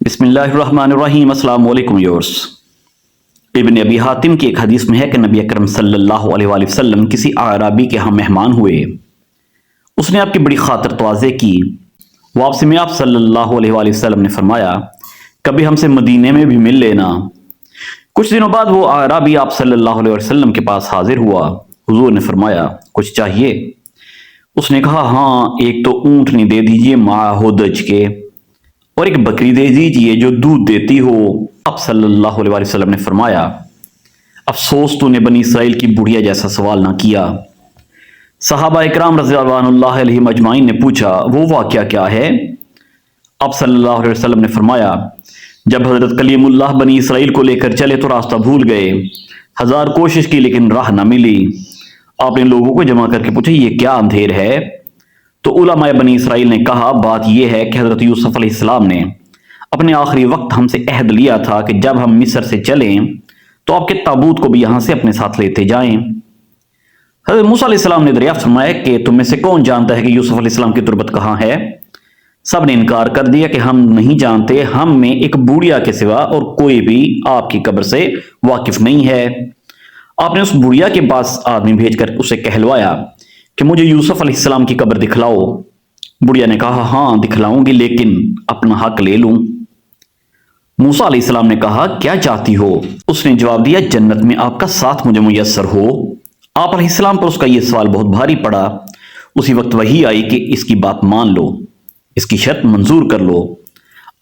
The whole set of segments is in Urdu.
بسم اللہ الرحمن الرحیم۔ السلام علیکم یورس۔ ابن ابی حاتم کی ایک حدیث میں ہے کہ نبی اکرم صلی اللہ علیہ وآلہ وسلم کسی اعرابی کے ہاں مہمان ہوئے۔ اس نے آپ کی بڑی خاطر تواضع کی۔ واپسی میں آپ صلی اللہ علیہ وآلہ وسلم نے فرمایا کبھی ہم سے مدینے میں بھی مل لینا۔ کچھ دنوں بعد وہ اعرابی آپ صلی اللہ علیہ وسلم کے پاس حاضر ہوا۔ حضور نے فرمایا کچھ چاہیے؟ اس نے کہا ہاں، ایک تو اونٹنی دے دیجئے مع ہودج کے، اور ایک بکری دے دیجئے جو دودھ دیتی ہو۔ اب صلی اللہ علیہ وسلم نے فرمایا افسوس تو نے بنی اسرائیل کی بڑھیا جیسا سوال نہ کیا۔ صحابہ اکرام رضی اللہ علیہم اجمعین نے پوچھا وہ واقعہ کیا ہے؟ اب صلی اللہ علیہ وسلم نے فرمایا جب حضرت کلیم اللہ بنی اسرائیل کو لے کر چلے تو راستہ بھول گئے، 1000 کوشش کی لیکن راہ نہ ملی۔ آپ نے لوگوں کو جمع کر کے پوچھا یہ کیا اندھیر ہے؟ تو علماء بنی اسرائیل نے کہا بات یہ ہے کہ حضرت یوسف علیہ السلام نے اپنے آخری وقت ہم سے عہد لیا تھا کہ جب ہم مصر سے چلیں تو آپ کے تابوت کو بھی یہاں سے اپنے ساتھ لیتے جائیں۔ حضرت موسیٰ علیہ السلام نے دریافت فرمایا کہ تم میں سے کون جانتا ہے کہ یوسف علیہ السلام کی تربت کہاں ہے؟ سب نے انکار کر دیا کہ ہم نہیں جانتے، ہم میں ایک بوڑھیا کے سوا اور کوئی بھی آپ کی قبر سے واقف نہیں ہے۔ آپ نے اس بوڑھیا کے پاس آدمی بھیج کر اسے کہلوایا کہ مجھے یوسف علیہ السلام کی قبر دکھلاؤ۔ بڑھیا نے کہا ہاں دکھلاؤں گی لیکن اپنا حق لے لوں۔ موسیٰ علیہ السلام نے کہا کیا چاہتی ہو؟ اس نے جواب دیا جنت میں آپ کا ساتھ مجھے میسر ہو۔ آپ علیہ السلام پر اس کا یہ سوال بہت بھاری پڑا۔ اسی وقت وحی آئی کہ اس کی بات مان لو، اس کی شرط منظور کر لو۔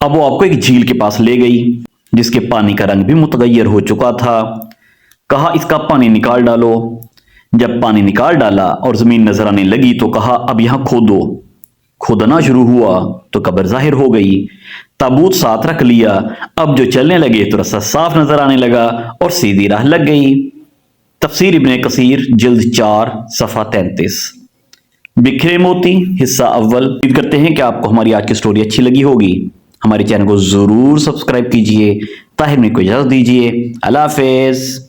اب وہ آپ کو ایک جھیل کے پاس لے گئی جس کے پانی کا رنگ بھی متغیر ہو چکا تھا۔ کہا اس کا پانی نکال ڈالو۔ جب پانی نکال ڈالا اور زمین نظر آنے لگی تو کہا اب یہاں کھودو۔ کھودنا شروع ہوا تو قبر ظاہر ہو گئی۔ تابوت ساتھ رکھ لیا۔ اب جو چلنے لگے تو رستہ صاف نظر آنے لگا اور سیدھی راہ لگ گئی۔ تفسیر ابن کثیر جلد 4 صفحہ 33۔ بکھرے موتی حصہ اول۔ امید کرتے ہیں کہ آپ کو ہماری آج کی سٹوری اچھی لگی ہوگی۔ ہمارے چینل کو ضرور سبسکرائب کیجئے۔ طاہر نے کو اجازت دیجئے۔ اللہ حافظ۔